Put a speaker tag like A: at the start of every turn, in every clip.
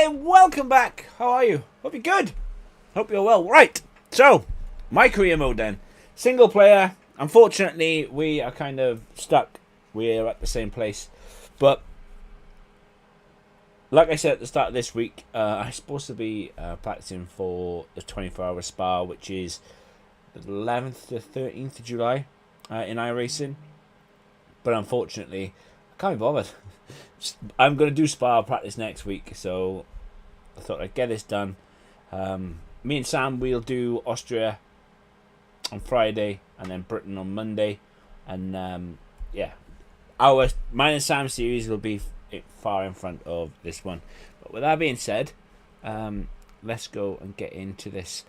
A: Hey, welcome back. How are you? Hope you're good. Hope you're well. Right. So, my career mode then. Single player. Unfortunately, we are kind of stuck. We're at the same place. But, like I said at the start of this week, I'm supposed to be practicing for the 24-hour spa, which is the 11th to 13th of July in iRacing. But unfortunately, I can't be bothered. I'm going to do spa practice next week, so I thought I'd get this done. Me and Sam, we'll do Austria on Friday and then Britain on Monday. And yeah, mine and Sam's series will be far in front of this one. But with that being said, let's go and get into this.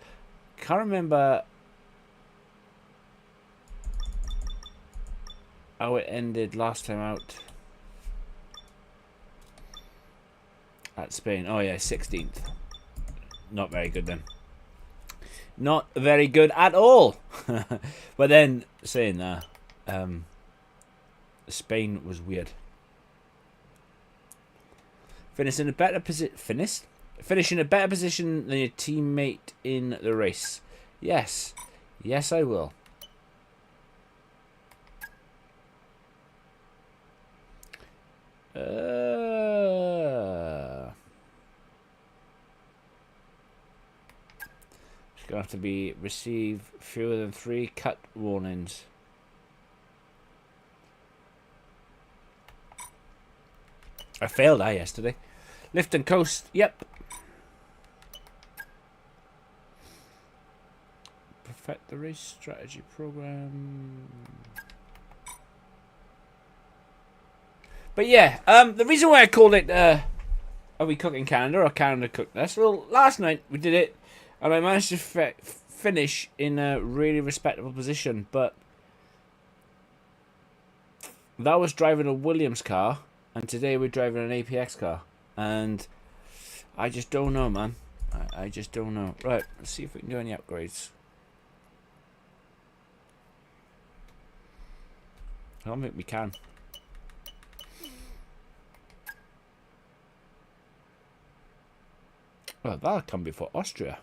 A: Can't remember how it ended last time out. At Spain. Oh yeah, 16th. Not very good then. Not very good at all. But then, saying that, Spain was weird. Finishing a better position than your teammate in the race. Yes. Yes, I will. Gonna have to receive fewer than 3 cut warnings. I failed that yesterday. Lift and coast, yep. Perfect the race strategy program. But yeah, the reason why I called it Are We Cooking Canada or Canada Cooked Us? Well, last night we did it. And I managed to finish in a really respectable position, but that was driving a Williams car, and today we're driving an APX car, and I just don't know, man. I just don't know. Right, let's see if we can do any upgrades. I don't think we can. Well, that'll come before Austria.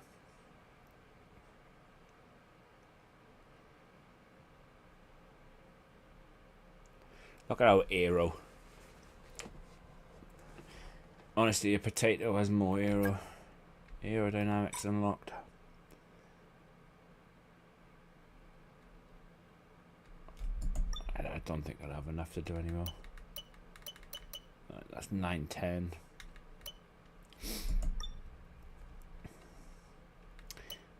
A: Look at our aero. Honestly, a potato has more aerodynamics unlocked. I don't think I'll have enough to do anymore. That's 910.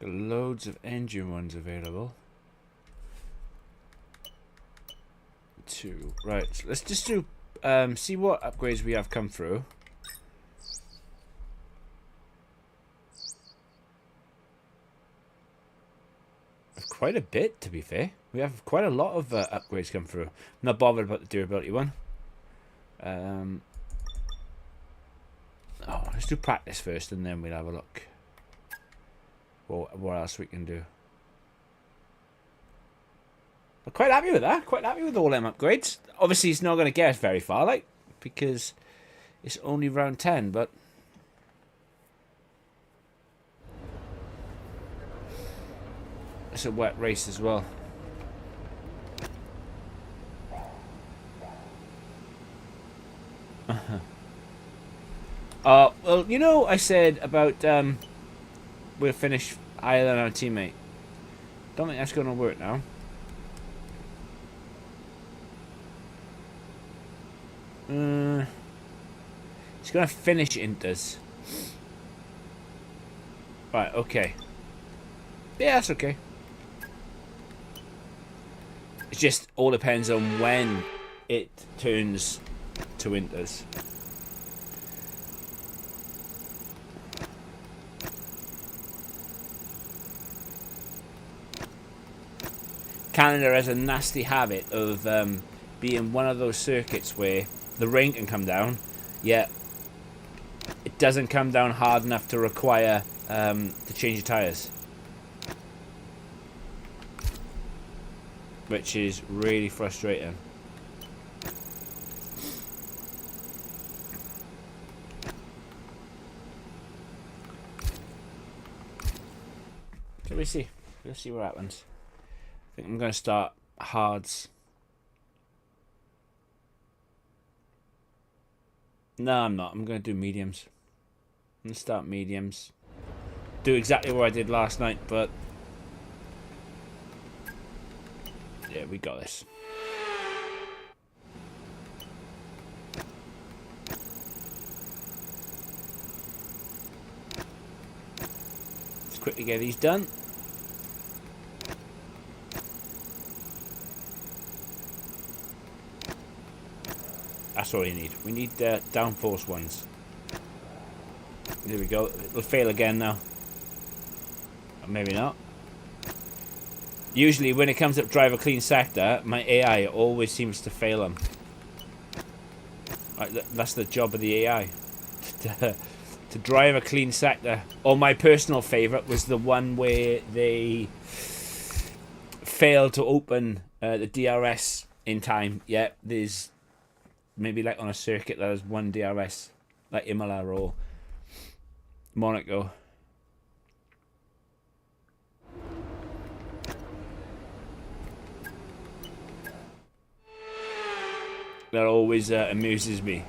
A: Got loads of engine ones available. Right, so let's just do see what upgrades we have come through. Quite a bit, to be fair. We have quite a lot of upgrades come through. I'm not bothered about the durability one. Oh, let's do practice first, and then we'll have a look. What else we can do? I'm quite happy with that. Quite happy with all them upgrades. Obviously, it's not going to get us very far, like, because it's only round 10, but it's a wet race as well. Well, you know, I said about we'll finish higher than our teammate. Don't think that's going to work now. It's going to finish Inters. Right, okay. Yeah, that's okay. It just all depends on when it turns to Inters. Canada has a nasty habit of being one of those circuits where the rain can come down, yet it doesn't come down hard enough to require to change your tyres, which is really frustrating. So we'll see what happens. I think I'm going to start hards. No, I'm not. I'm going to do mediums. I'm going to start mediums. Do exactly what I did last night, but yeah, we got this. Let's quickly get these done. That's all you need. We need downforce ones. There we go. It'll fail again now. Or maybe not. Usually when it comes up driver clean sector, my AI always seems to fail them. That's the job of the AI. To drive a clean sector. Or my personal favourite was the one where they failed to open the DRS in time. Yeah, there's maybe like on a circuit there's one DRS, like Imola or Monaco. That always amuses me.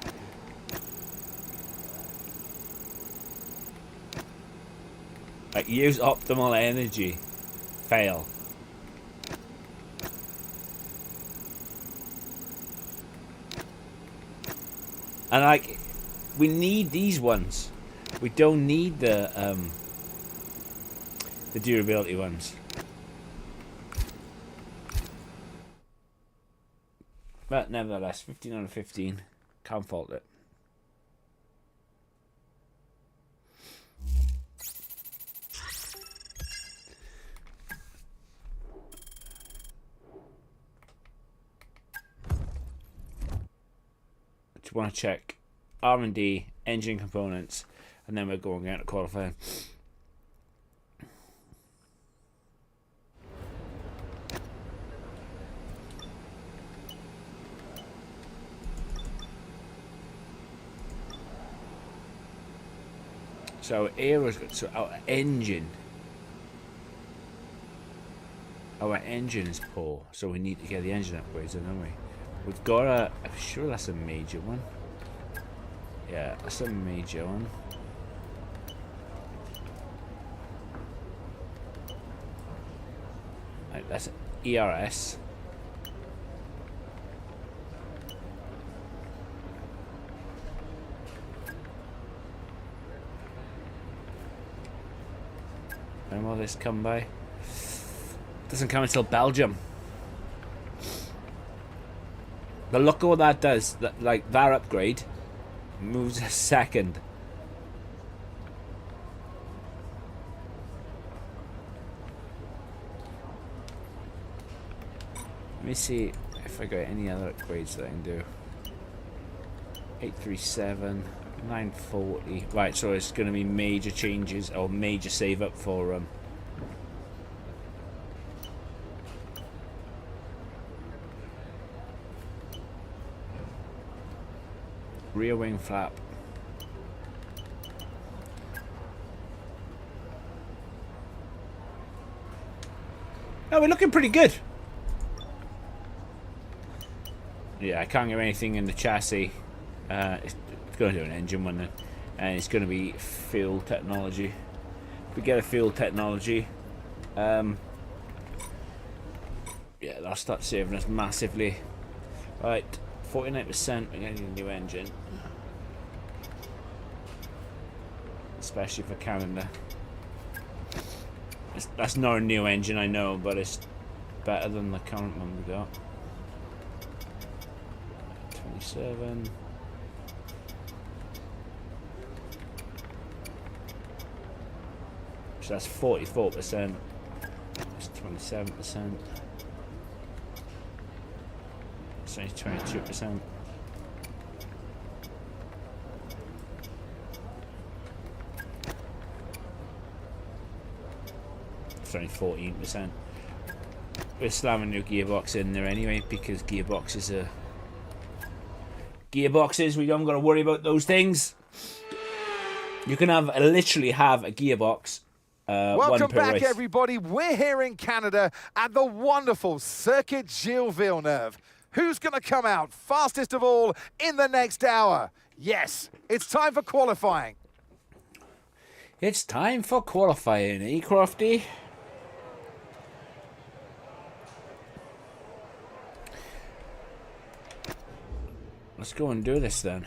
A: Like, use optimal energy. Fail. And like, we need these ones. We don't need the durability ones. But nevertheless, 15 out of 15. Can't fault it. Just want to check R&D, engine components, and then we're going out to qualifying. So aero's got, so our engine is poor, so we need to get the engine upgrades, don't we? We've got a, I'm sure that's a major one. Yeah, that's a major one. Right, that's ERS. When will this come by? Doesn't come until Belgium. But look at what that does. Like, that upgrade moves a second. Let me see if I got any other upgrades that I can do. 837, 940. Right, so it's going to be major changes or major save up for rear wing flap. Oh, we're looking pretty good. Yeah, I can't get anything in the chassis. It's going to do an engine one then. And it's going to be fuel technology. If we get a fuel technology, yeah, that'll start saving us massively. Right, 49%, we're getting a new engine. Especially for Canada. That's not a new engine, I know, but it's better than the current one we got. 27. So that's 44%. It's 27%. So it's 22%. It's only 14%. We're slamming new gearbox in there anyway because gearboxes are gearboxes. We don't got to worry about those things. You can have literally have a gearbox
B: Welcome back,
A: race.
B: everybody. We're here in Canada at the wonderful Circuit Gilles Villeneuve. Who's going to come out fastest of all in the next hour? Yes, it's time for qualifying.
A: It's time for qualifying, eh, Crofty? Let's go and do this then.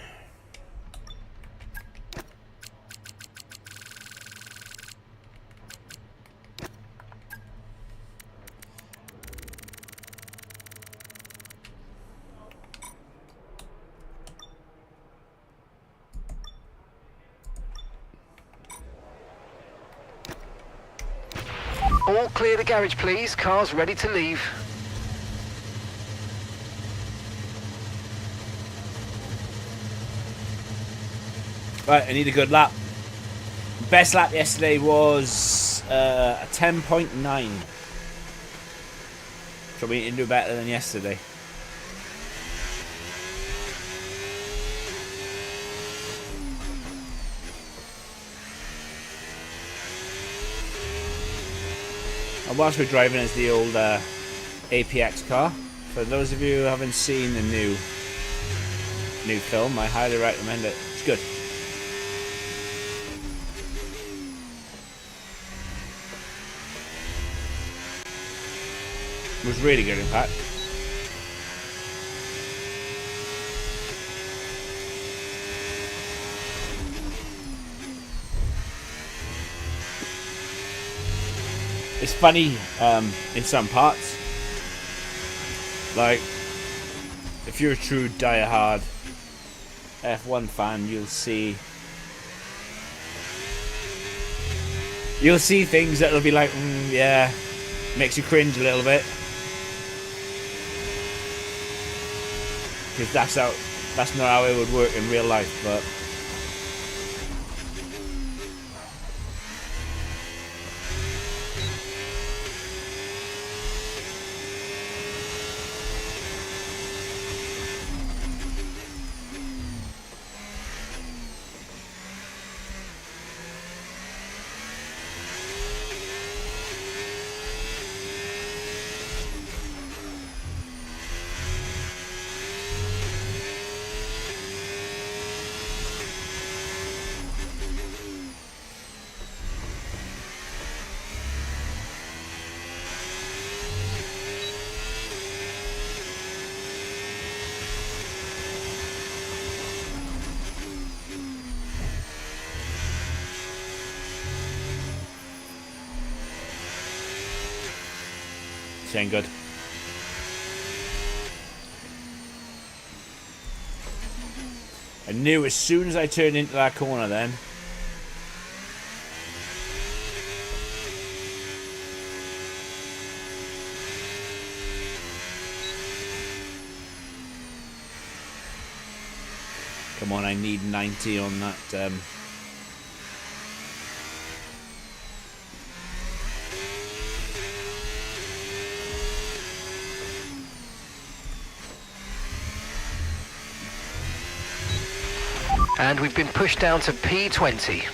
C: All clear the garage, please. Cars ready to leave.
A: Right, I need a good lap. Best lap yesterday was a 10.9. So we need to do better than yesterday. And whilst we're driving is the old APX car. For those of you who haven't seen the new film, I highly recommend it. It's good. It was really good, in fact. It's funny in some parts. Like, if you're a true die-hard F1 fan, you'll see things that'll be like, yeah, makes you cringe a little bit. Because that's not how it would work in real life, but it ain't good. I knew as soon as I turned into that corner then. Come on, I need 90 on that.
C: And we've been pushed down to P20.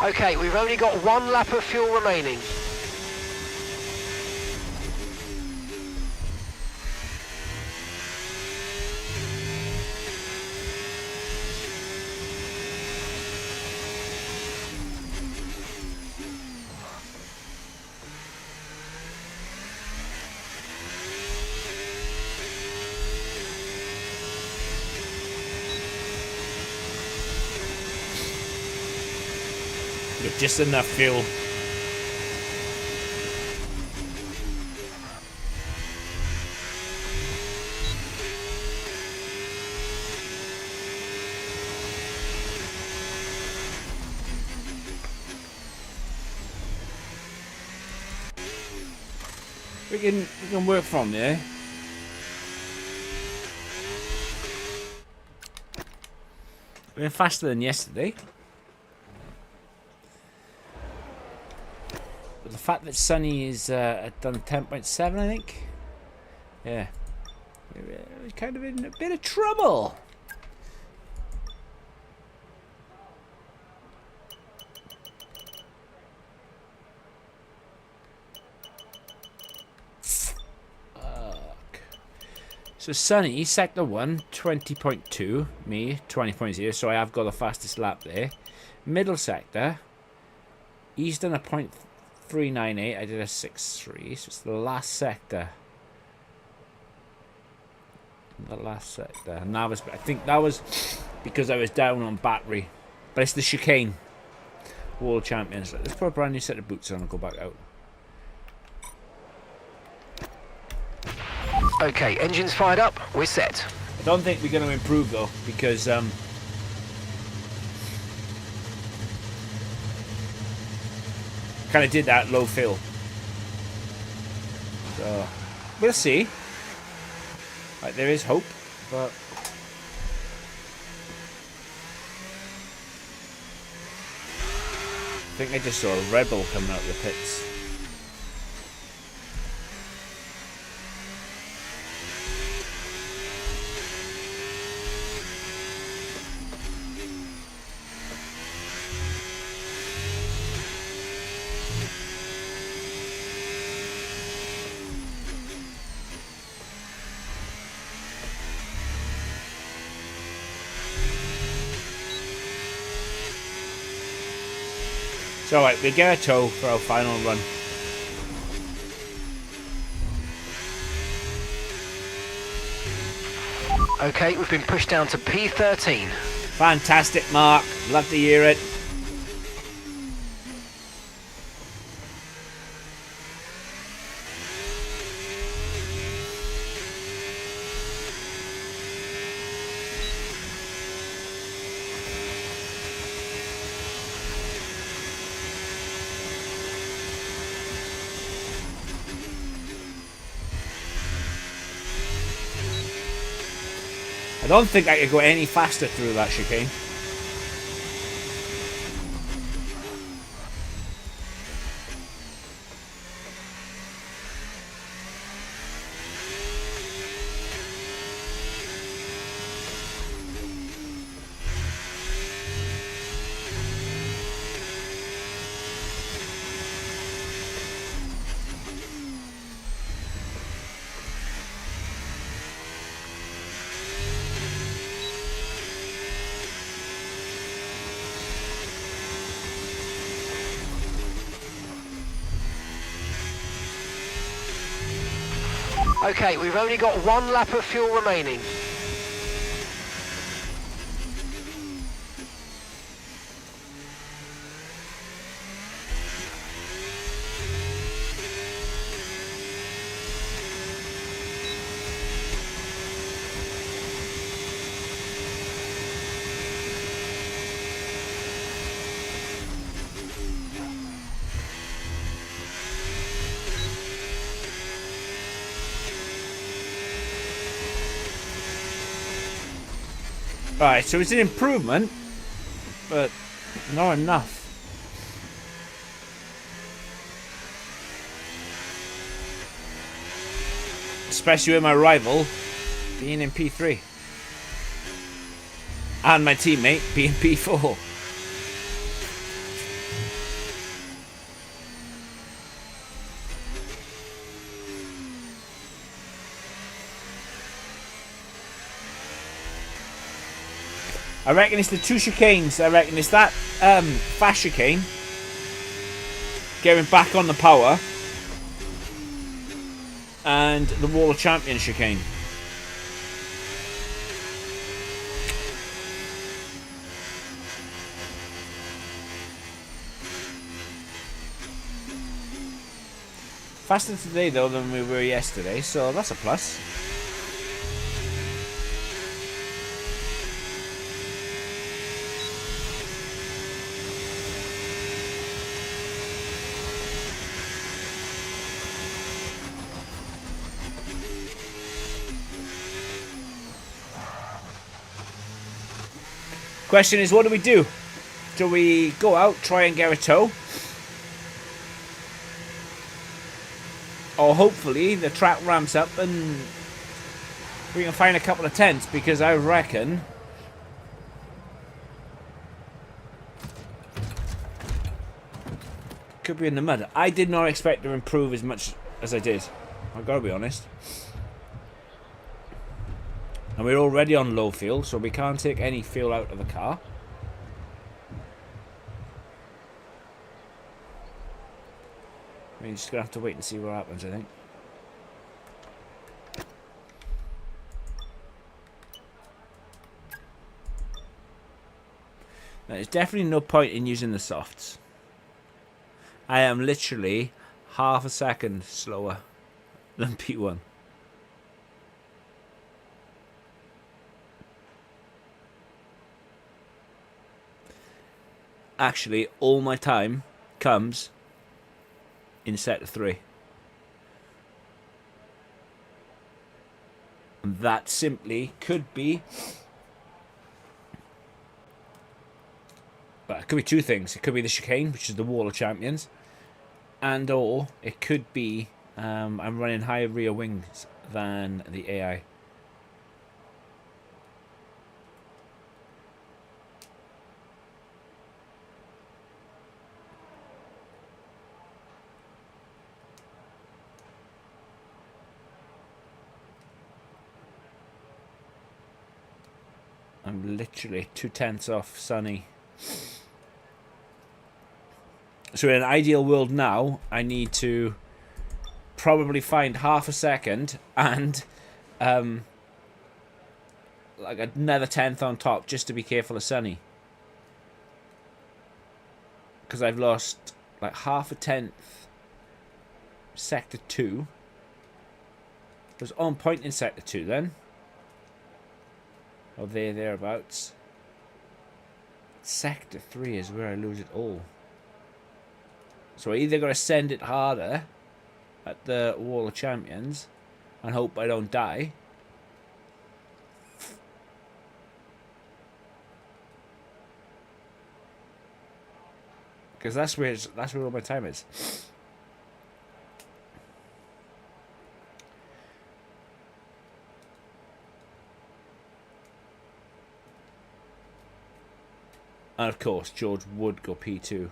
C: Okay, we've only got one lap of fuel remaining.
A: With just enough fuel. We can work from there. We're faster than yesterday. But the fact that Sonny is done 10.7, I think. Yeah. We're kind of in a bit of trouble. So Sonny, sector 1, 20.2, me, 20.0, so I have got the fastest lap there. Middle sector, he's done a 0.398, I did a 6.3, so it's the last sector. The last sector, and that was, I think that was because I was down on battery. But it's the chicane. World Champions. Let's put a brand new set of boots on and go back out.
C: Okay, engines fired up, we're set.
A: I don't think we're going to improve though, because kind of did that low fill. So we'll see. Like, there is hope, but I think I just saw a rebel coming out of the pits. So, alright, we'll get a tow for our final run.
C: Okay, we've been pushed down to P13.
A: Fantastic, Mark. Love to hear it. I don't think I could go any faster through that chicane.
C: Okay, we've only got 1 lap of fuel remaining.
A: Alright, so it's an improvement, but not enough. Especially with my rival being in P3. And my teammate being P4. I reckon it's the 2 chicanes. I reckon it's that fast chicane, getting back on the power, and the World Champion chicane. Faster today though than we were yesterday, so that's a plus. Question is, what do we do? Do we go out, try and get a tow? Or hopefully the track ramps up and we can find a couple of tents, because I reckon could be in the mud. I did not expect to improve as much as I did. I've got to be honest. And we're already on low fuel, so we can't take any fuel out of the car. We're just going to have to wait and see what happens, I think. Now, there's definitely no point in using the softs. I am literally half a second slower than P1. Actually, all my time comes in sector 3. And that simply could be... Well, it could be two things. It could be the chicane, which is the Wall of Champions. And or it could be I'm running higher rear wings than the AI. I'm literally 2/10 off Sonny. So in an ideal world now, I need to probably find half a second and like another 10th on top just to be careful of Sonny. Because I've lost like half a 10th sector 2. It was on point in sector 2 then. Or thereabouts. Sector 3 is where I lose it all. So I either got to send it harder at the Wall of Champions and hope I don't die, because that's where all my time is. And of course, George would go P2.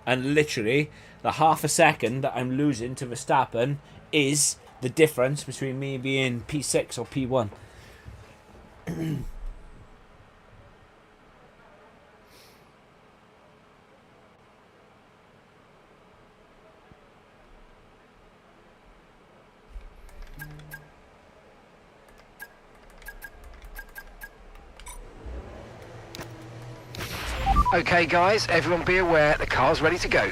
A: And literally, the half a second that I'm losing to Verstappen is the difference between me being P6 or P1.
C: Okay guys, everyone be aware, the car's ready to go.
A: I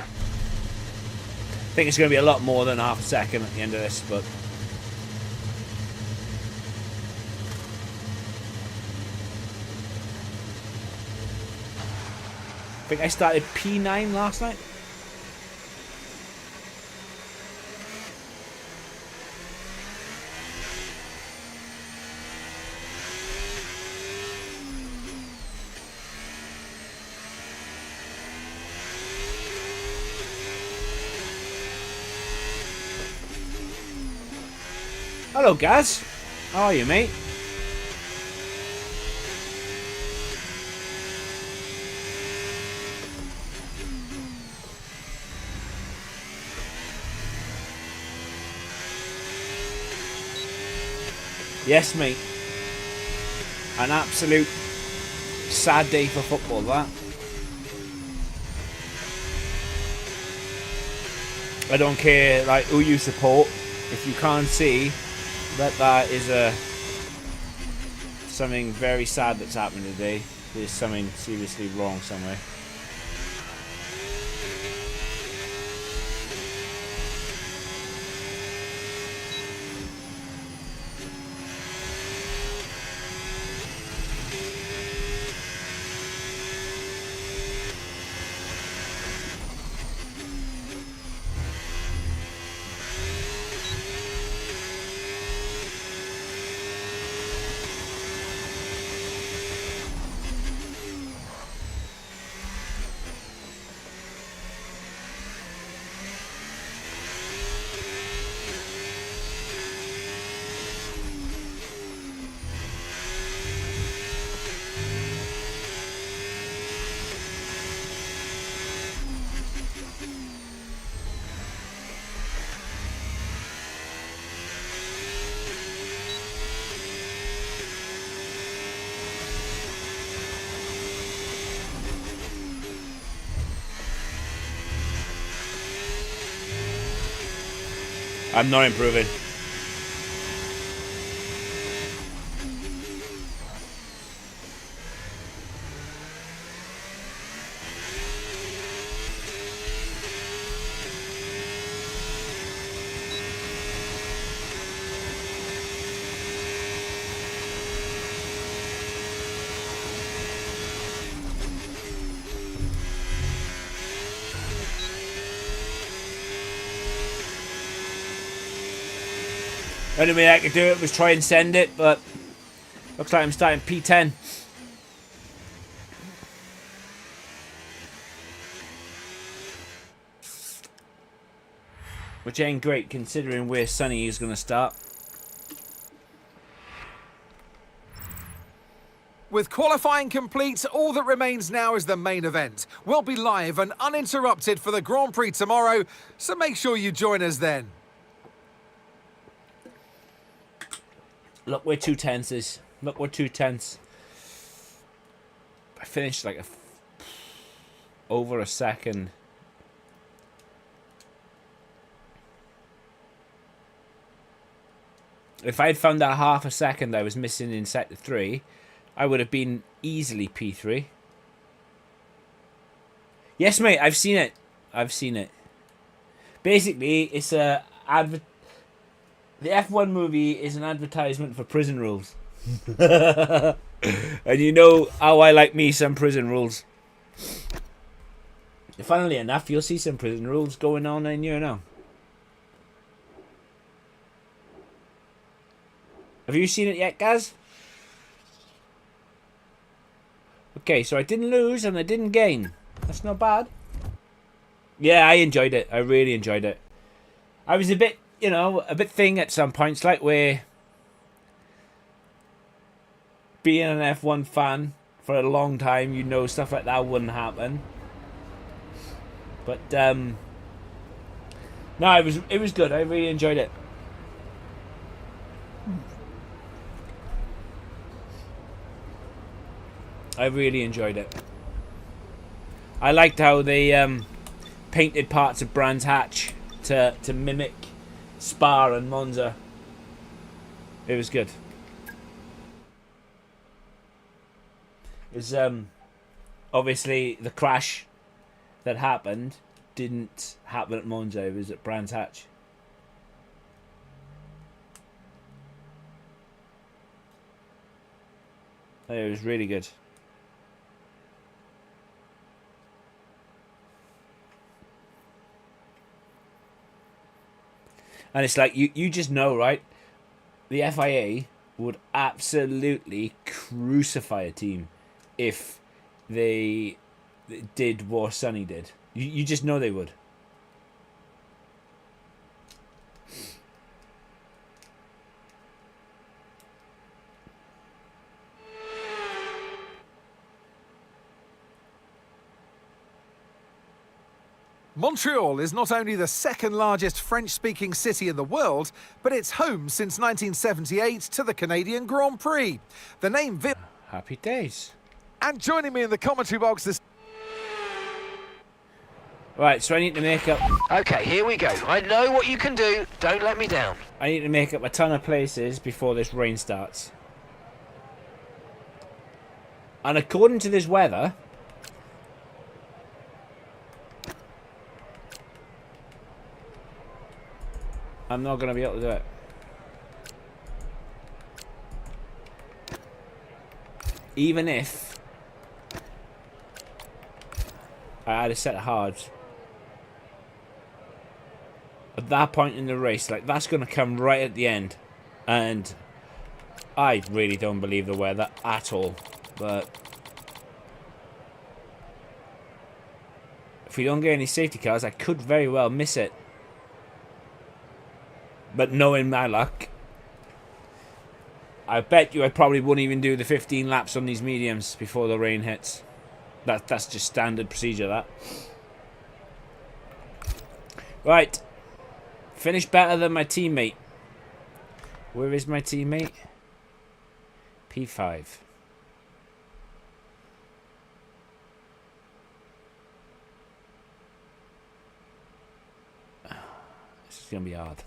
A: think it's going to be a lot more than half a second at the end of this, but... I think I started P9 last night. Hello, Gaz. How are you, mate? Yes, mate. An absolute sad day for football, that. I don't care like who you support. If you can't see that is something very sad that's happened today. There's something seriously wrong somewhere. I'm not improving. The only way I could do it was try and send it, but looks like I'm starting P10. Which ain't great considering where Sonny is going to start.
B: With qualifying complete, all that remains now is the main event. We'll be live and uninterrupted for the Grand Prix tomorrow, so make sure you join us then.
A: Look where 2/10 is. Look where 2/10. I finished like over a second. If I'd found that half a second I was missing in sector 3, I would have been easily P3. Yes, mate, I've seen it. I've seen it. Basically, it's a the F1 movie is an advertisement for prison rules. And you know how I like me some prison rules. Funnily enough, you'll see some prison rules going on in here now. Have you seen it yet, Gaz? Okay, so I didn't lose and I didn't gain. That's not bad. Yeah, I enjoyed it. I really enjoyed it. I was a bit, you know, a bit thing at some points, like where being an F1 fan for a long time, you know stuff like that wouldn't happen. But no, it was good. I really enjoyed it. I really enjoyed it. I liked how they painted parts of Brands Hatch to mimic Spa and Monza. It was good. It was obviously the crash that happened didn't happen at Monza. It was at Brands Hatch. It was really good. And it's like, you just know, right? The FIA would absolutely crucify a team if they did what Sonny did. You just know they would.
B: Montreal is not only the second largest French-speaking city in the world, but it's home since 1978 to the Canadian Grand Prix. The name
A: Happy days.
B: And joining me in the commentary box this...
A: Right, so I need to make up...
C: Okay, here we go. I know what you can do. Don't let me down.
A: I need to make up a ton of places before this rain starts. And according to this weather... I'm not going to be able to do it. Even if I had a set of hards. At that point in the race, like, that's going to come right at the end. And I really don't believe the weather at all. But if we don't get any safety cars, I could very well miss it. But knowing my luck, I bet you I probably wouldn't even do the 15 laps on these mediums before the rain hits. That's just standard procedure, that. Right. Finish better than my teammate. Where is my teammate? P5. This is going to be hard.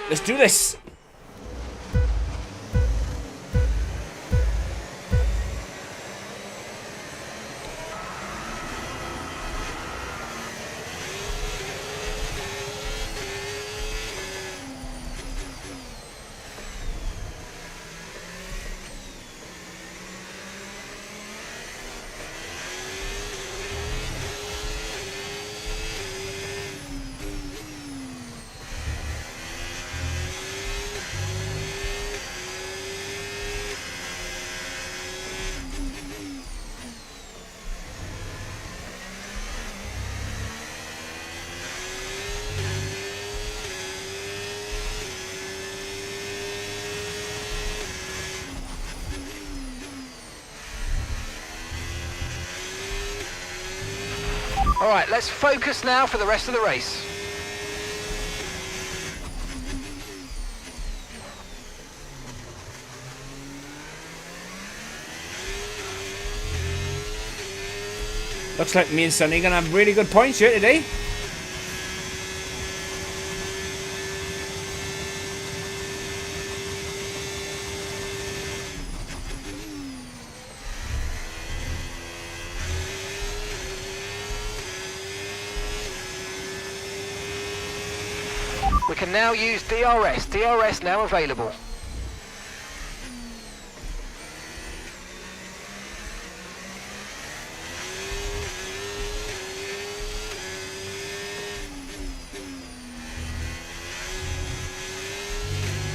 A: Let's do this.
C: All right, let's focus now for the rest of the race.
A: Looks like me and Sonny are going to have really good points here today.
C: We can now use DRS. DRS now available.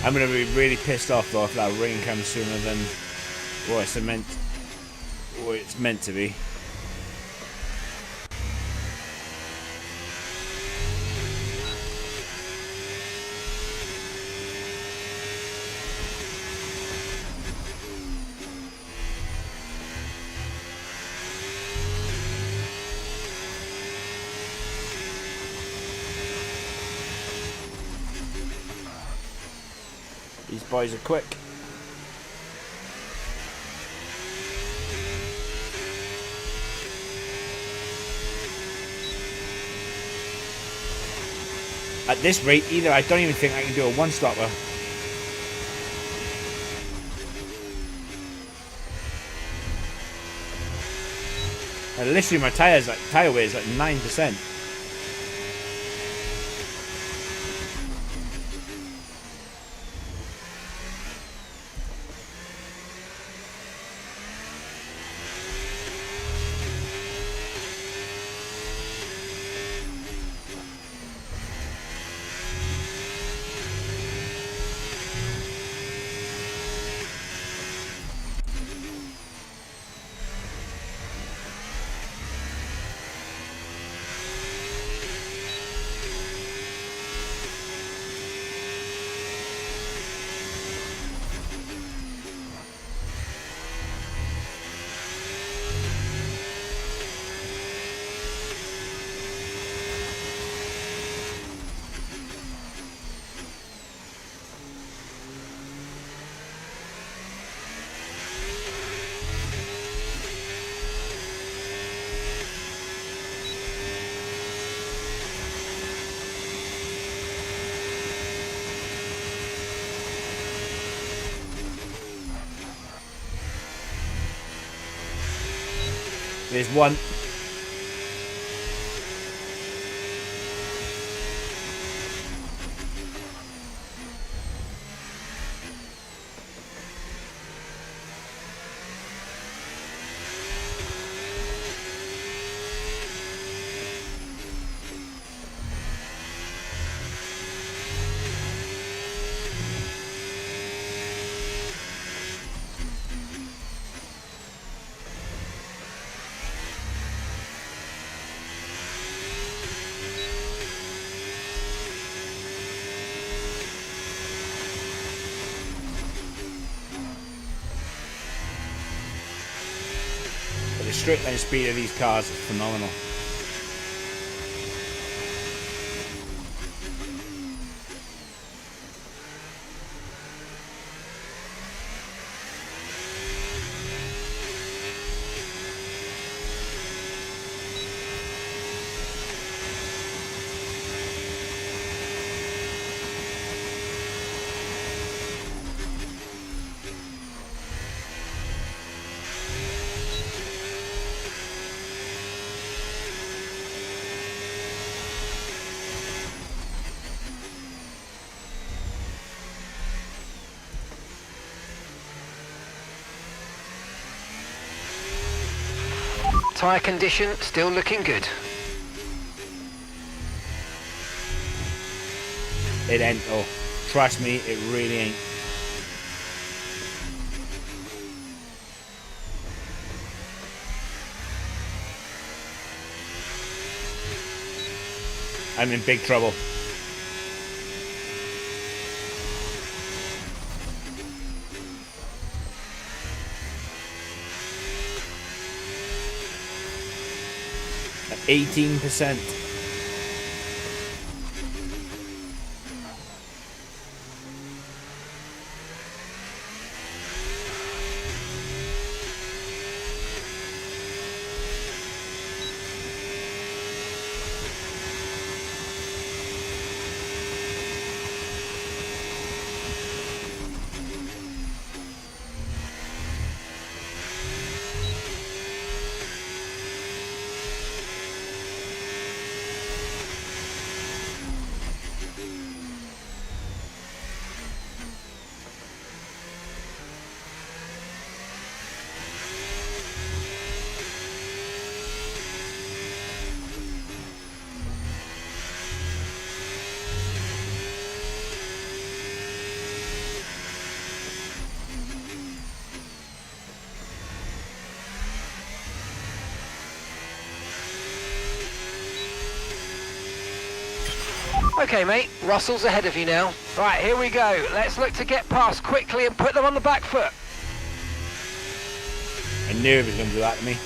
A: I'm going to be really pissed off though if that rain comes sooner than what it's meant to be. These boys are quick. At this rate, either I don't even think I can do a one-stopper. And literally, my tire wear is like 9%. There's one. But the straight line speed of these cars is phenomenal.
C: Tyre condition still looking good.
A: It ain't though. Trust me, it really ain't. I'm in big trouble. At 18%.
C: Okay, mate, Russell's ahead of you now. Right, here we go. Let's look to get past quickly and put them on the back foot.
A: I knew he was going to do that to me.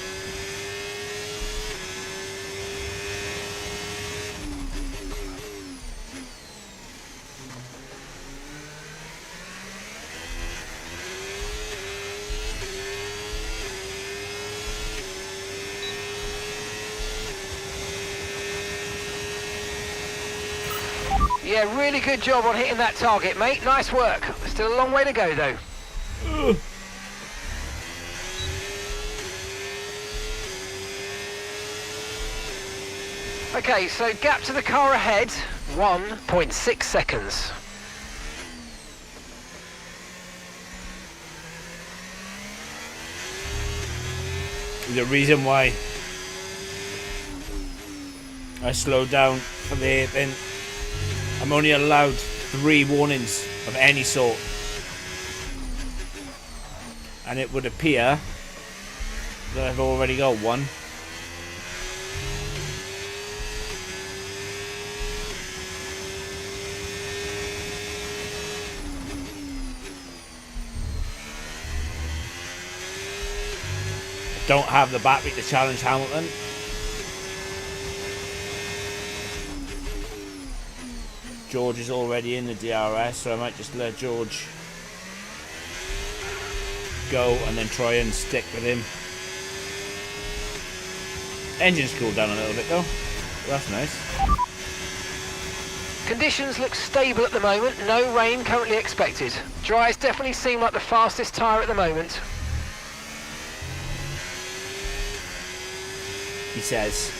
C: Yeah, really good job on hitting that target, mate. Nice work. Still a long way to go, though.
A: Ugh.
C: Okay, so gap to the car ahead, 1.6 seconds.
A: The reason why I slowed down for the hairpin, I'm only allowed 3 warnings of any sort, and it would appear that I've already got one. I don't have the battery to challenge Hamilton. George is already in the DRS, so I might just let George go and then try and stick with him. Engine's cooled down a little bit though. That's nice.
C: Conditions look stable at the moment. No rain currently expected. Dries definitely seem like the fastest tyre at the moment.
A: He says.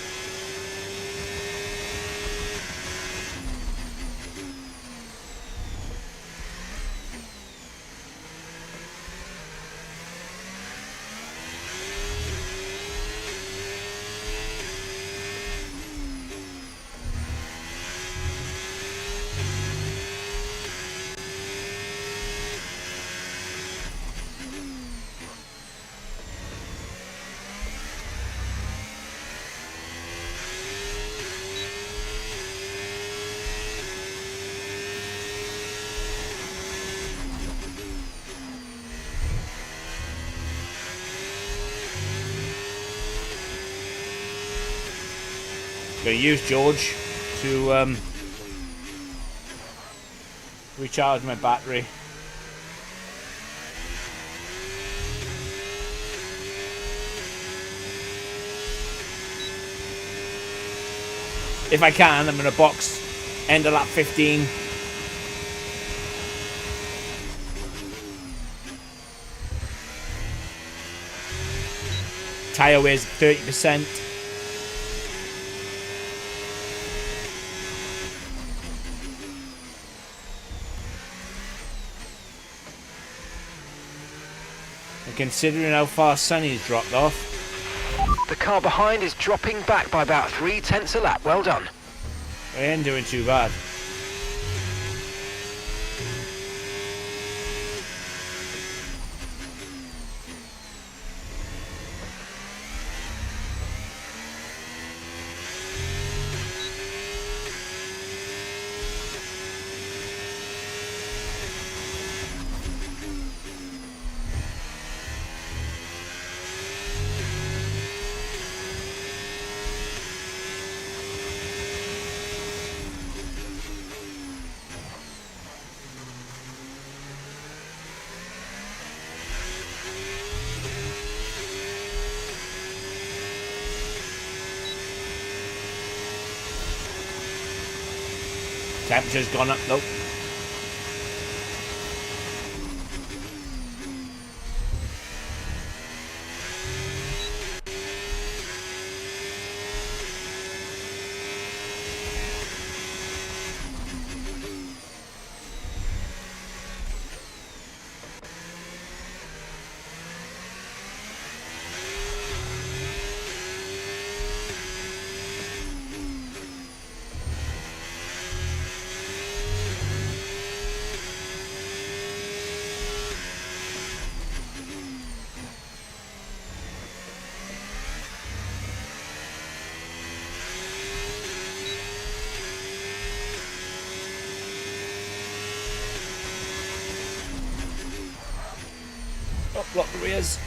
A: Going to use George to recharge my battery. If I can, I'm going to box end of lap 15. Tyre weighs 30%. Considering how far Sonny's dropped off.
C: The car behind is dropping back by about 0.3 a lap. Well done.
A: I ain't doing too bad. Temperature's gone up, nope. Oh, block the rears.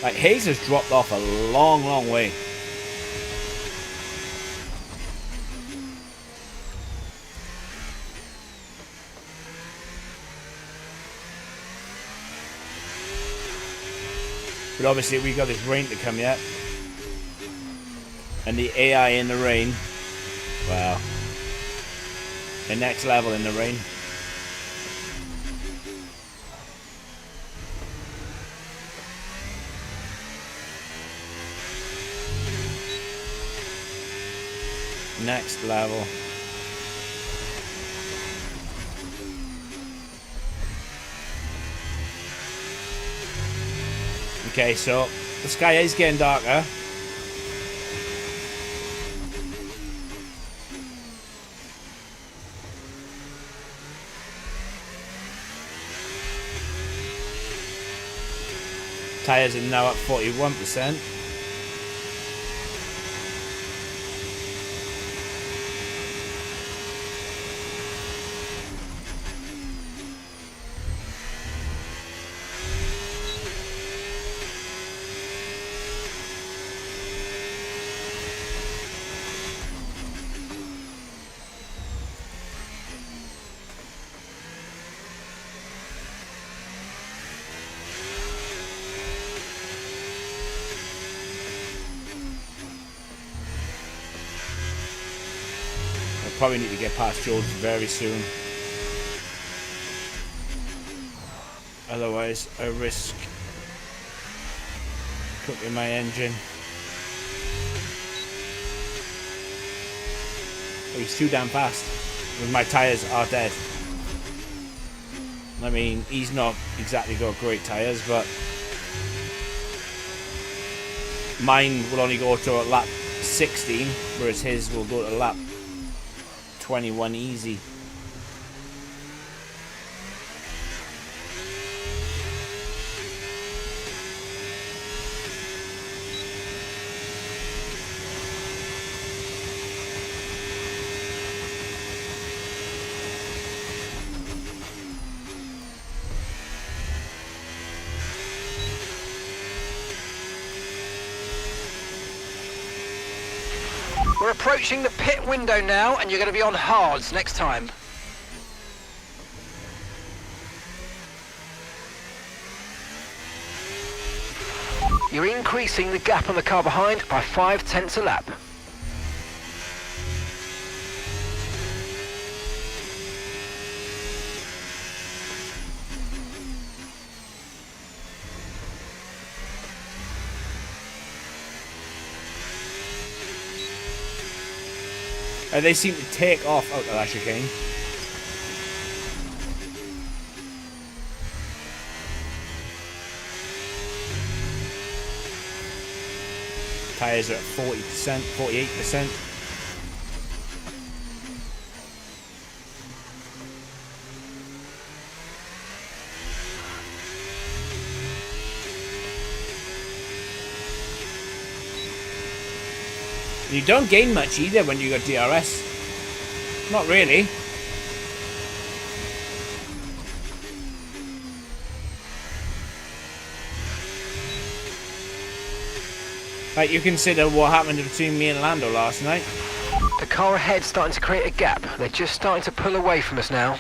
A: Like, Hayes has dropped off a long, long way. But obviously we got this rain to come yet. And the AI in the rain, wow. The next level in the rain. Next level. Okay, so the sky is getting darker. Tires are now at 41%. Probably need to get past George very soon. Otherwise, I risk cooking my engine. Oh, he's too damn fast. My tyres are dead. I mean, he's not exactly got great tyres, but mine will only go to a lap 16, whereas his will go to lap 21 easy.
C: We're approaching the pit window now, and you're going to be on hards next time. You're increasing the gap on the car behind by 0.5 a lap.
A: They seem to take off out of that chicane. Tyres are at 40%, 48%. You don't gain much either when you got DRS. Not really. Like, you consider what happened between me and Lando last night.
C: The car ahead's starting to create a gap. They're just starting to pull away from us now.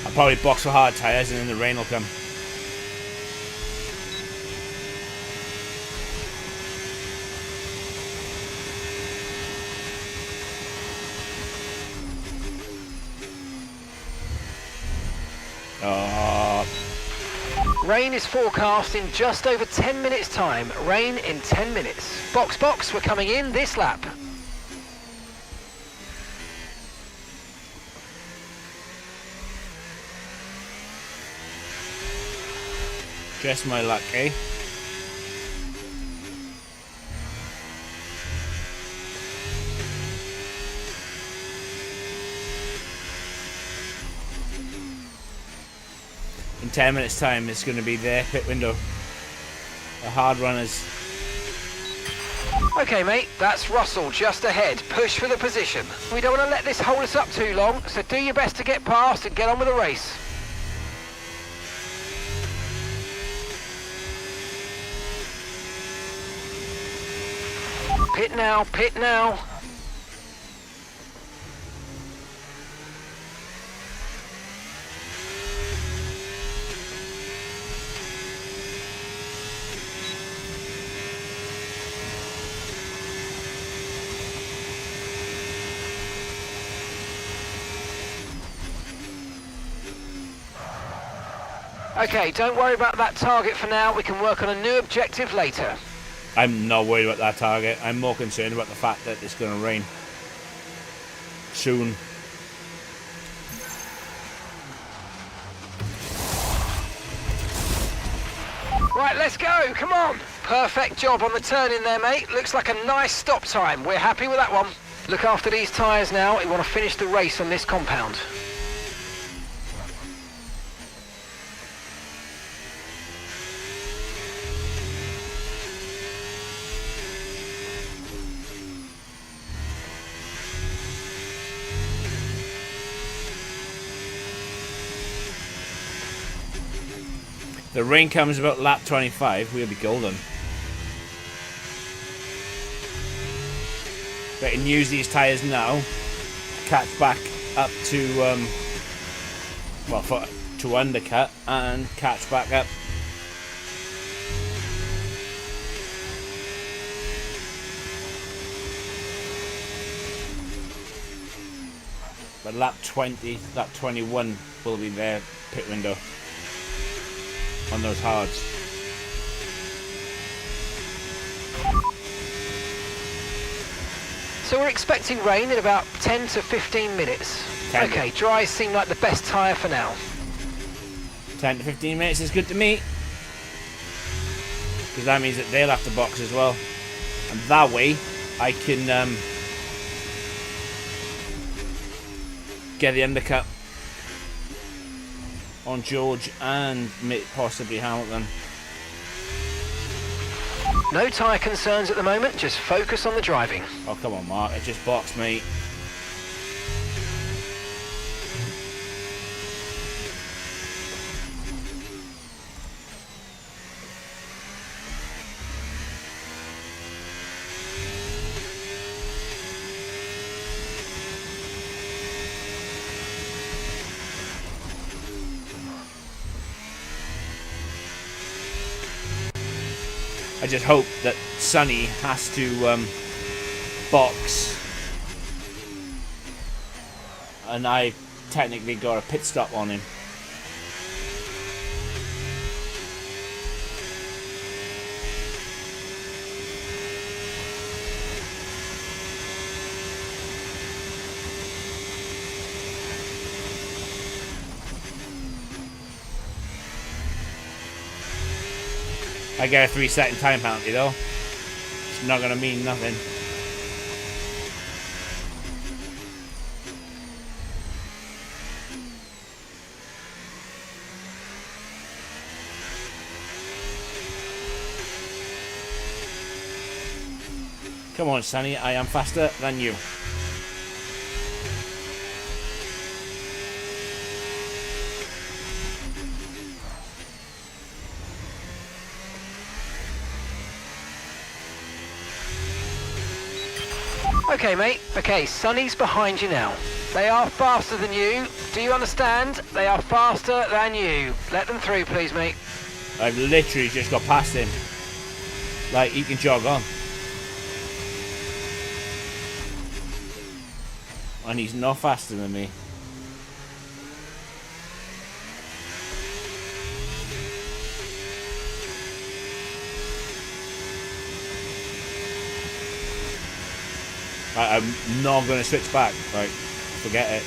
A: I'll probably box for hard tyres and then the rain will come.
C: Rain is forecast in just over 10 minutes time. Rain in 10 minutes. Box, we're coming in this lap.
A: Just my luck, eh? In 10 minutes time, it's going to be their pit window. The hard runners.
C: Okay, mate, that's Russell just ahead. Push for the position. We don't want to let this hold us up too long, so do your best to get past and get on with the race. Pit now, pit now. Okay, don't worry about that target for now. We can work on a new objective later.
A: I'm not worried about that target. I'm more concerned about the fact that it's going to rain soon.
C: Right, let's go. Come on. Perfect job on the turn in there, mate. Looks like a nice stop time. We're happy with that one. Look after these tyres now. We want to finish the race on this compound.
A: The rain comes about lap 25, we'll be golden. We can use these tyres now, catch back up to, to undercut and catch back up. But lap 20, lap 21 will be their pit window on those hards.
C: So we're expecting rain in about 10 to 15 minutes.
A: 10.
C: Okay, dries seem like the best tyre for now.
A: 10 to 15 minutes is good to me. Because that means that they'll have to box as well. And that way, I can get the undercut on George and possibly Hamilton.
C: No tyre concerns at the moment, just focus on the driving.
A: Oh, come on, Mark. It just boxed me. I just hope that Sonny has to box, and I technically got a pit stop on him. I get a 3-second time penalty though. It's not gonna mean nothing. Come on, Sonny, I am faster than you.
C: Okay, mate. Okay, Sonny's behind you now. They are faster than you. Do you understand? They are faster than you. Let them through, please, mate.
A: I've literally just got past him. Like, he can jog on. And he's not faster than me. I'm not going to switch back. Like, forget it.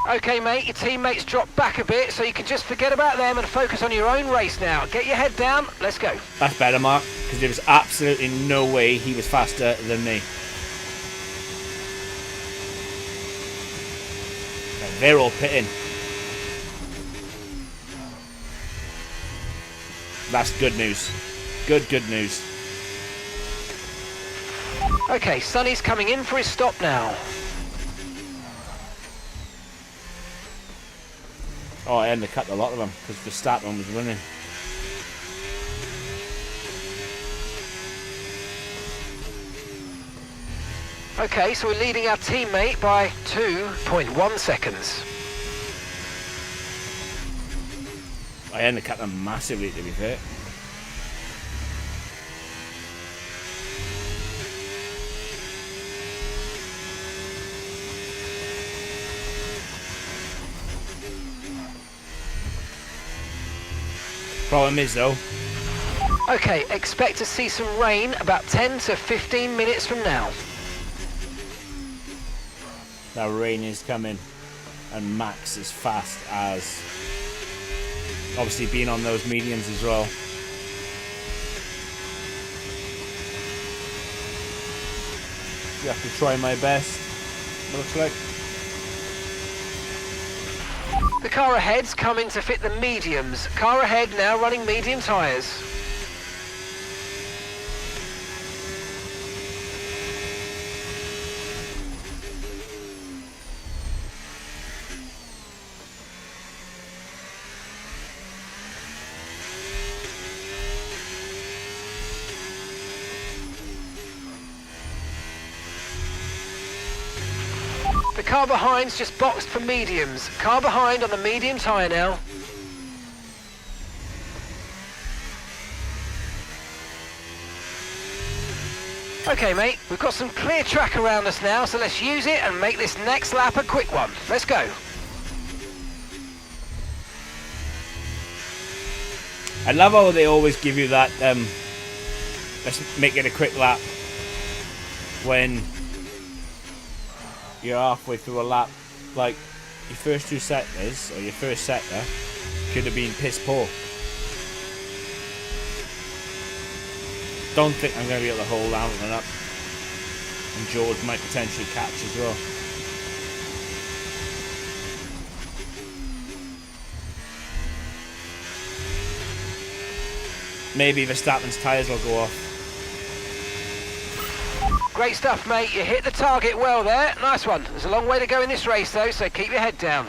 C: Okay, mate, your teammates drop back a bit, so you can just forget about them and focus on your own race now. Get your head down, let's go.
A: That's better, Mark, because there was absolutely no way he was faster than me. And they're all pitting. That's good news. Good news.
C: Okay, Sonny's coming in for his stop now.
A: Oh, I undercut a lot of them because the start one was running.
C: Okay, so we're leading our teammate by 2.1 seconds.
A: I undercut them massively, to be fair. Problem is though,
C: Okay, expect to see some rain about 10 to 15 minutes from now.
A: that rain is coming, and Max is fast as, obviously being on those mediums as well. You have to try my best, looks like.
C: The car ahead's coming to fit the mediums. Car ahead now running medium tyres. The car behind's just boxed for mediums. Car behind on the medium tyre now. Okay mate, we've got some clear track around us now, so let's use it and make this next lap a quick one. Let's go.
A: I love how they always give you that, let's make it a quick lap when you're halfway through a lap. Like, your first two setters, or your first setter, could have been piss poor. Don't think I'm going to be able to hold Hamilton up. And George might potentially catch as well. Maybe Verstappen's tyres will go off.
C: Great stuff, mate. You hit the target well there. Nice one. There's a long way to go in this race, though, so keep your head down.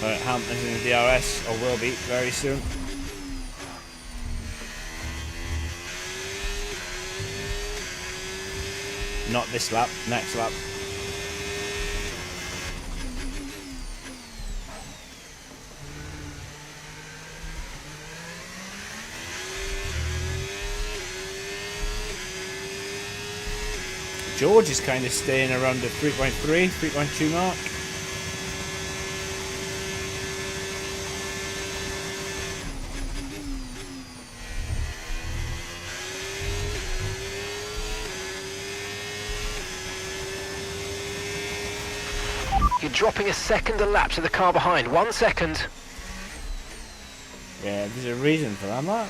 A: Right, Hampton's in the DRS, or will be very soon. Not this lap, next lap. George is kind of staying around the 3.3, 3.2 mark.
C: You're dropping a second a lap to the car behind. 1 second.
A: Yeah, there's a reason for that, Mark.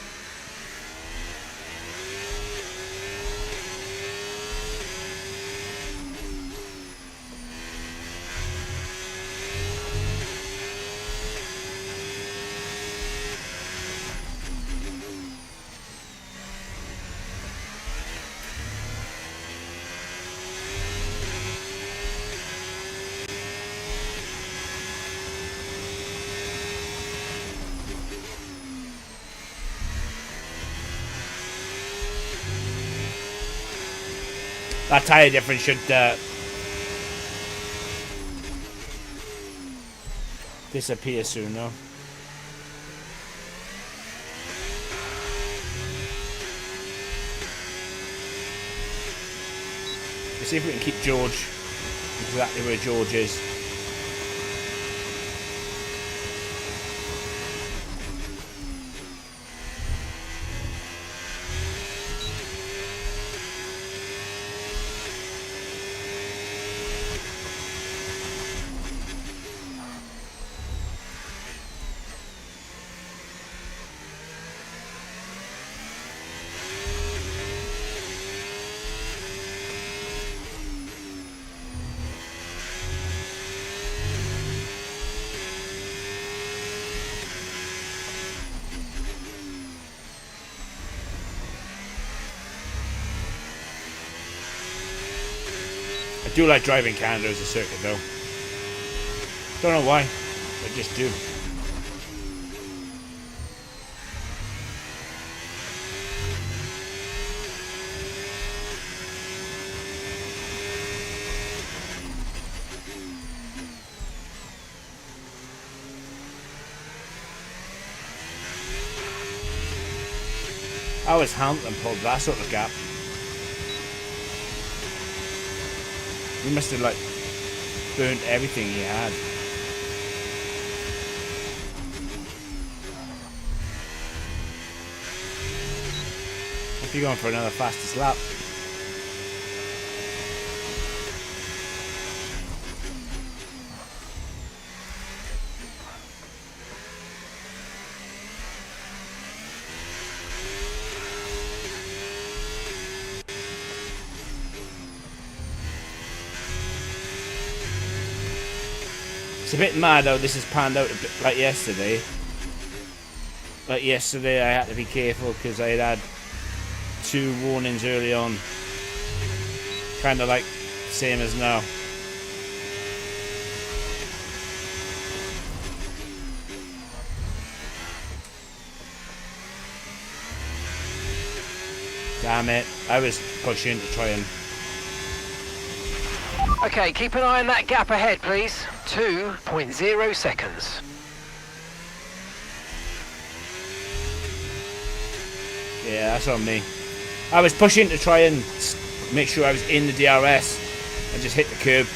A: That tyre difference should disappear soon, though. Let's see if we can keep George exactly where George is. I do like driving Canada as a circuit, though. Don't know why, I just do. How has Hamilton pulled that sort of gap? He must have, like, burned everything he had. Must be going for another fastest lap. It's a bit mad how this has panned out a bit like yesterday. Like yesterday I had to be careful because I had 2 warnings early on. Kind of like same as now. Damn it, I was pushing to try and...
C: Okay, keep an eye on that gap ahead, please. 2.0 seconds.
A: Yeah, that's on me. I was pushing to try and make sure I was in the DRS. I just hit the curb.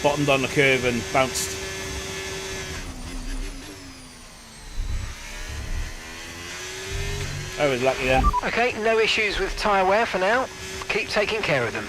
A: Bottomed on the curve and bounced. I was lucky then.
C: Okay, no issues with tyre wear for now. Keep taking care of them.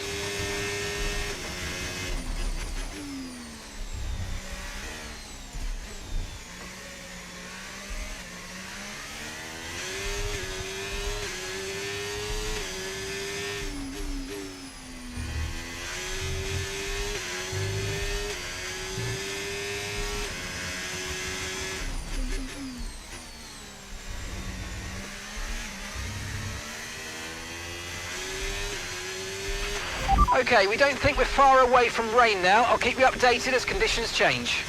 C: Okay, we don't think we're far away from rain now. I'll keep you updated as conditions change.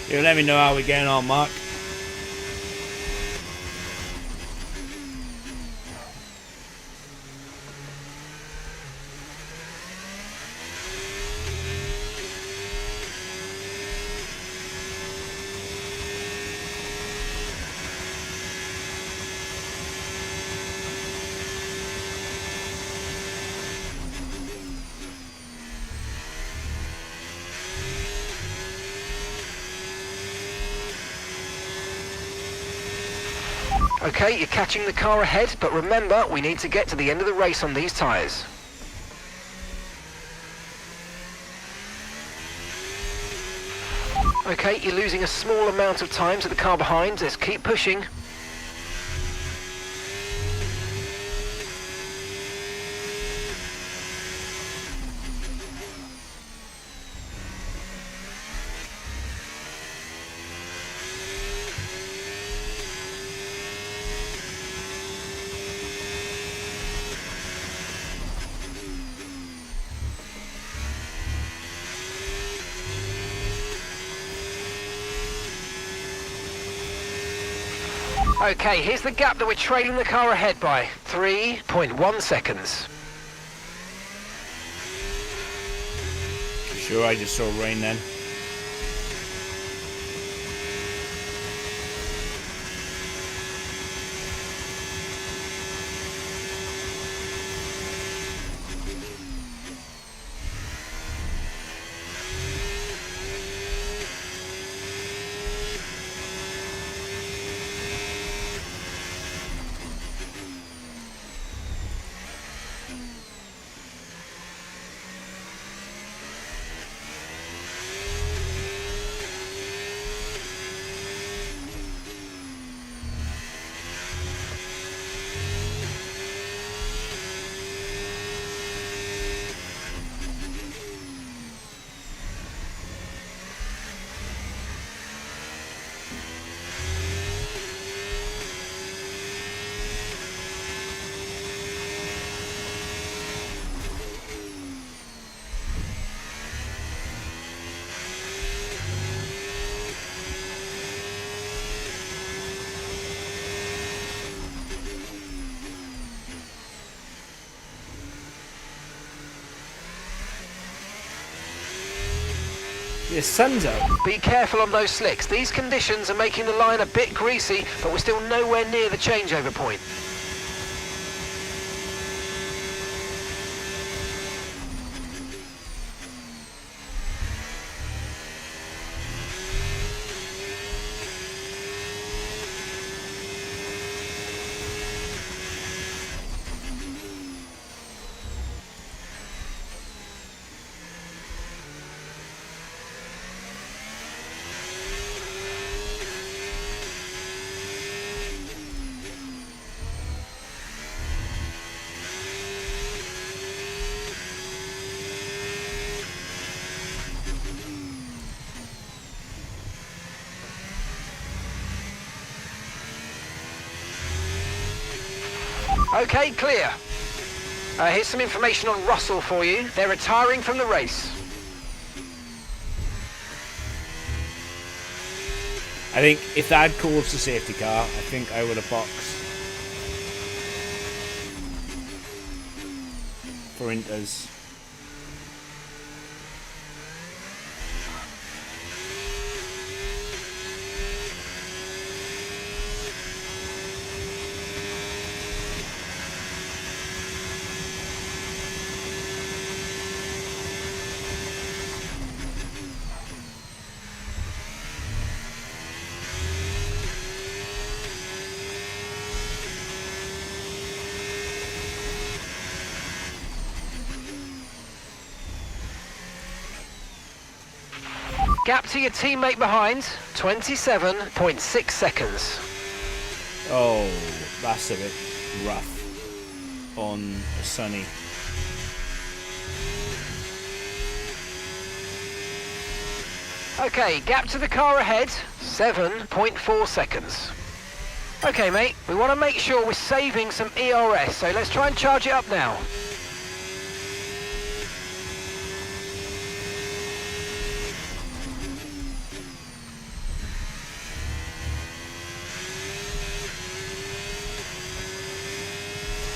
A: You let me know how we're getting on, Mark.
C: Okay, you're catching the car ahead, but remember, we need to get to the end of the race on these tyres. Okay, you're losing a small amount of time to the car behind. Let's keep pushing. Okay, here's the gap that we're trailing the car ahead by. 3.1 seconds.
A: Sure, I just saw rain then. The sun's out.
C: Be careful on those slicks. These conditions are making the line a bit greasy, but we're still nowhere near the changeover point. Okay, clear. Here's some information on Russell for you. They're retiring from the race.
A: I think if that had caused the safety car, I think I would have boxed for Inters.
C: Gap to your teammate behind, 27.6 seconds.
A: Oh, that's a bit rough on Sonny.
C: Okay, gap to the car ahead, 7.4 seconds. Okay, mate, we want to make sure we're saving some ERS, so let's try and charge it up now.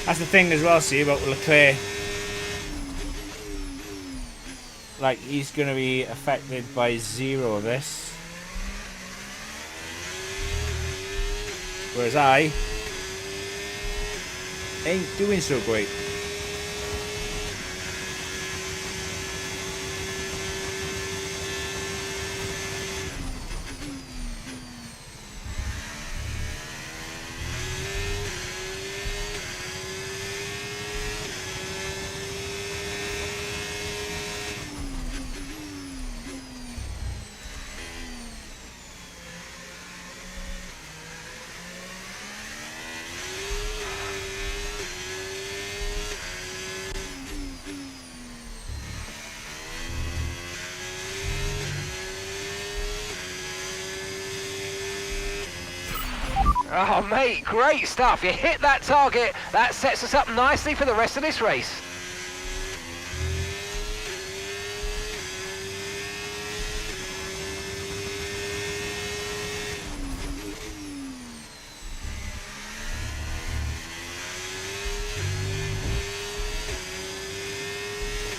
A: That's the thing as well, see, about Leclerc. Like, he's going to be affected by 0 of this. Whereas I ain't doing so great.
C: Oh, mate, great stuff. You hit that target. That sets us up nicely for the rest of this race.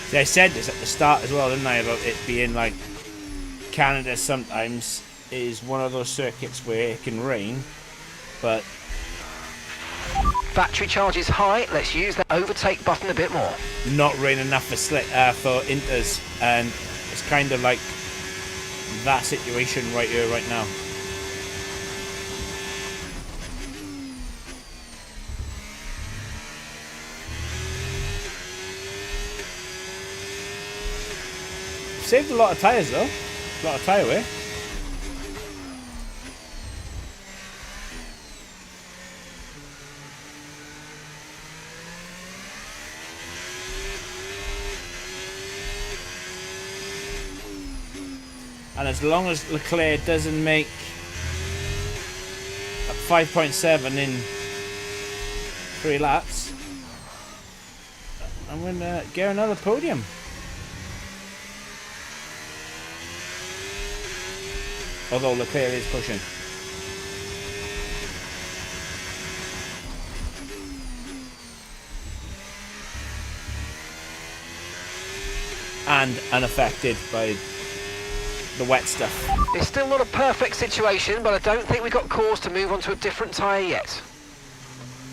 A: See, I said this at the start as well, didn't I, about it being like Canada sometimes is one of those circuits where it can rain, but
C: Battery charge is high. Let's use that overtake button a bit more.
A: not rain enough for Inters, and it's kind of like that situation right here, right now. Saved a lot of tyres though, a lot of tyre wear. And as long as Leclerc doesn't make 5.7 in 3 laps, I'm going to get another podium. Although Leclerc is pushing. And unaffected by the wet stuff.
C: It's still not a perfect situation, but I don't think we've got cause to move on to a different tyre yet.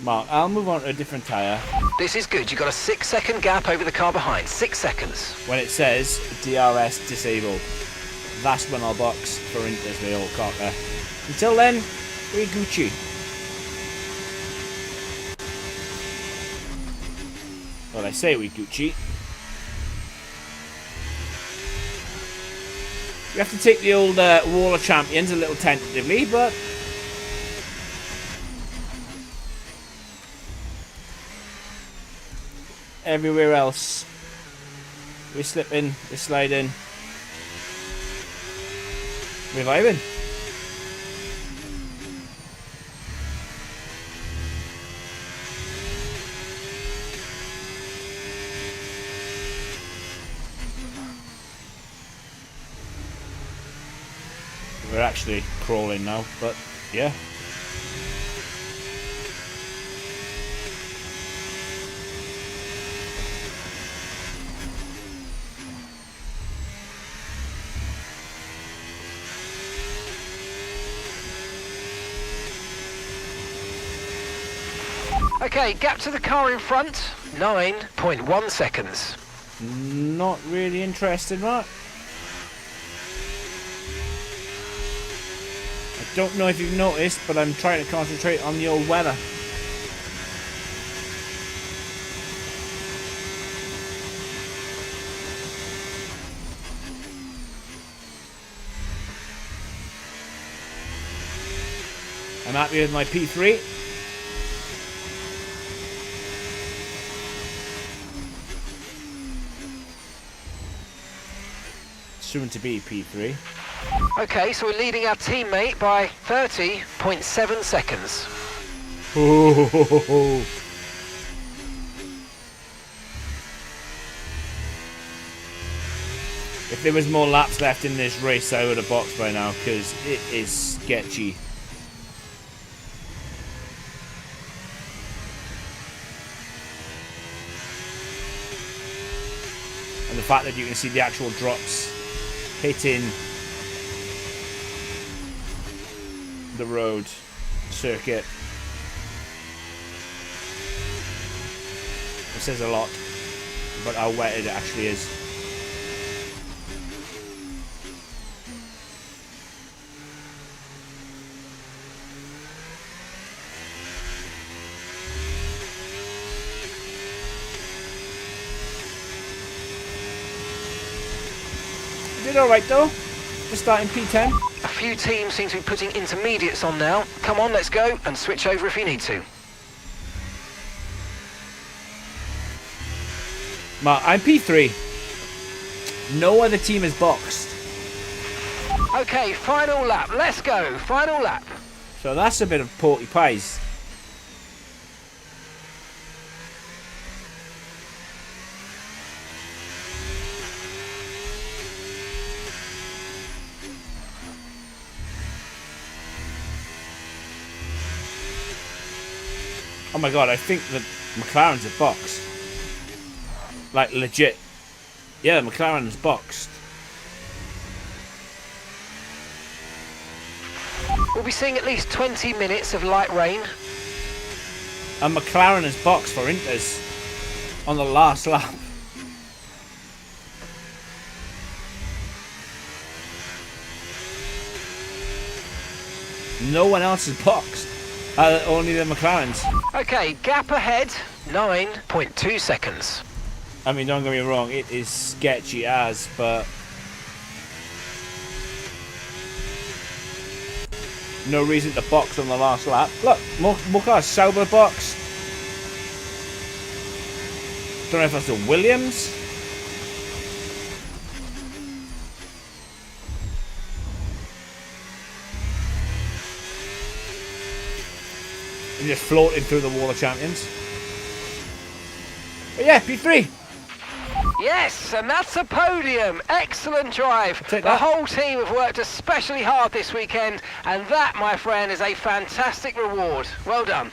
A: Mark, I'll move on to a different tyre.
C: This is good. You've got a 6-second gap over the car behind. 6 seconds.
A: When it says DRS disabled, that's when I'll box for Inters the old cocker. Until then, we Gucci. Well, I say we Gucci. We have to take the old Wall of Champions a little tentatively, but everywhere else we're slipping, we're sliding, we're vibing. We're actually crawling now, but yeah.
C: Okay, gap to the car in front, 9.1 seconds.
A: Not really interested, Mark. I don't know if you've noticed, but I'm trying to concentrate on the old weather. I'm happy with my P3. Soon to be P3.
C: Okay, so we're leading our teammate by 30.7 seconds.
A: Oh. If there was more laps left in this race, I would have boxed by now, because it is sketchy. And the fact that you can see the actual drops hitting the road circuit, it says a lot about how wet it actually is. Did alright though, just starting P10.
C: A few teams seem to be putting intermediates on now. Come on, let's go, and switch over if you need to.
A: I'm P3. No other team is boxed.
C: Okay, final lap, let's go, final lap.
A: So that's a bit of porky pies. Oh my god, I think the McLaren's are boxed. Like, legit. Yeah, the McLaren's boxed.
C: We'll be seeing at least 20 minutes of light rain.
A: And McLaren is boxed for Inters on the last lap. No one else is boxed. Only the McLarens.
C: Okay, gap ahead, 9.2 seconds.
A: I mean, don't get me wrong, it is sketchy as, but no reason to box on the last lap. Look, more cars. Sauber boxed. Don't know if that's the Williams. And just floated through the wall of champions. But yeah, P3.
C: Yes, and that's a podium. Excellent drive. The whole team have worked especially hard this weekend, and that, my friend, is a fantastic reward. Well done.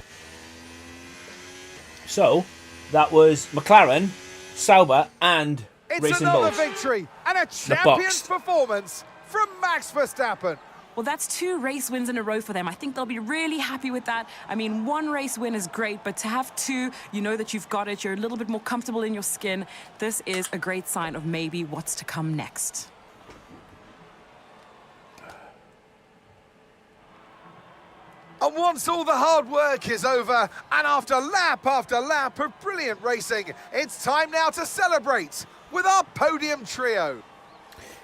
B: So, that was McLaren, Sauber, and Racing
D: It's another
B: Bulls.
D: victory and a champion's performance from Max Verstappen.
E: Well, that's 2 race wins in a row for them. I think they'll be really happy with that. I mean, 1 race win is great, but to have 2, you know that you've got it. You're a little bit more comfortable in your skin. This is a great sign of maybe what's to come next.
D: And once all the hard work is over, and after lap of brilliant racing, it's time now to celebrate with our podium trio.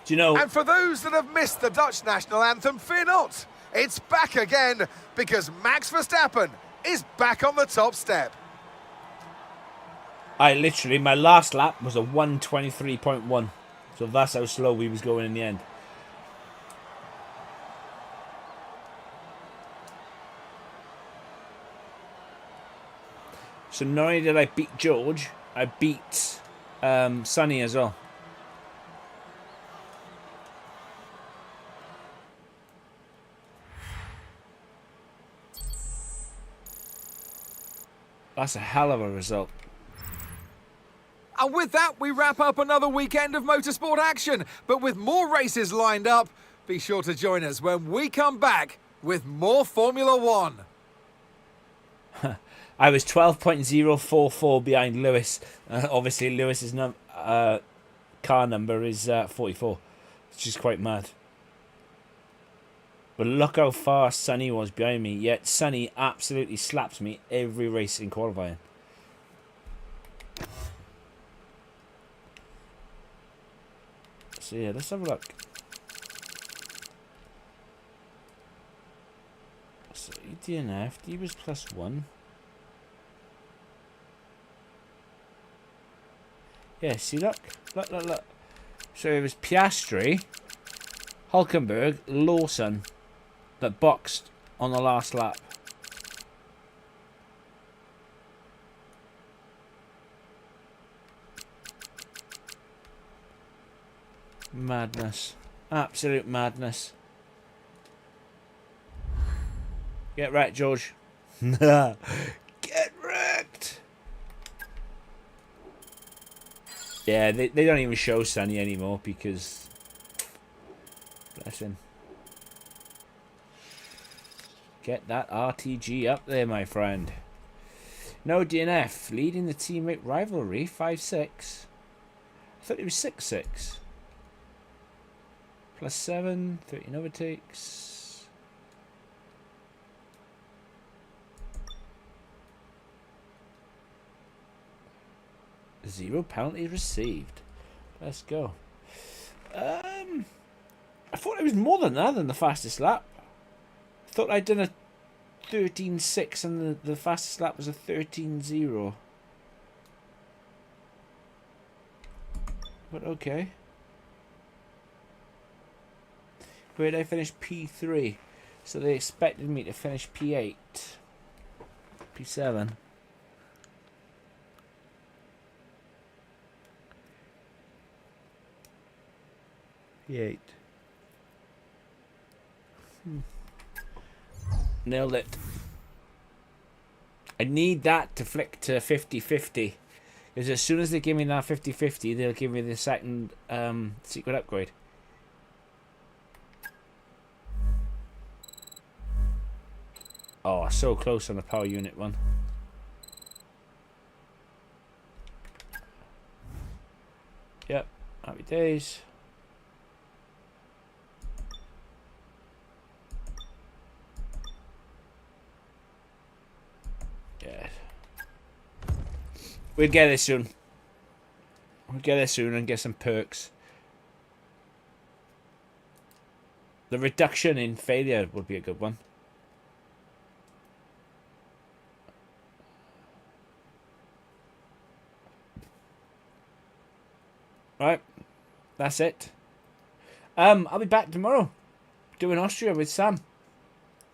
B: Do you know?
D: And for those that have missed the Dutch national anthem, fear not. It's back again because Max Verstappen is back on the top step.
B: My last lap was a 1:23.1. So that's how slow we was going in the end. So not only did I beat George, I beat Sonny as well.
A: That's a hell of a result.
B: And with that, we wrap up another weekend of motorsport action. But with more races lined up, be sure to join us when we come back with more Formula One.
A: I was 12.044 behind Lewis. Obviously, Lewis's car number is 44, which is quite mad. But look how far Sonny was behind me. Yet Sonny absolutely slaps me every race in qualifying. So yeah, let's have a look. So EDNF, D was +1. Yeah, see, look. Look. So it was Piastri, Hulkenberg, Lawson that boxed on the last lap. Madness. Absolute madness. Get wrecked, George. Get wrecked. Yeah, they don't even show Sonny anymore because... Bless him. Get that RTG up there, my friend. No DNF. Leading the teammate rivalry. 5-6. I thought it was 6-6. +7. 13 overtakes. Zero penalties received. Let's go. I thought it was more than that than the fastest lap. I thought I'd done a 13.6 and the fastest lap was a 13.0. But okay. Where did I finish? P3. So they expected me to finish P8. P7. P8. Nailed it. I need that to flick to 50-50. Because as soon as they give me that 50-50, they'll give me the second secret upgrade. Oh, so close on the power unit one. Yep, happy days. Yeah. We'll get there soon. We'll get there soon and get some perks. The reduction in failure would be a good one. Right, that's it. I'll be back tomorrow doing Austria with Sam.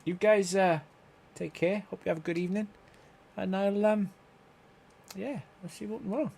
A: You guys take care. Hope you have a good evening. And I'll yeah, I'll see you all tomorrow.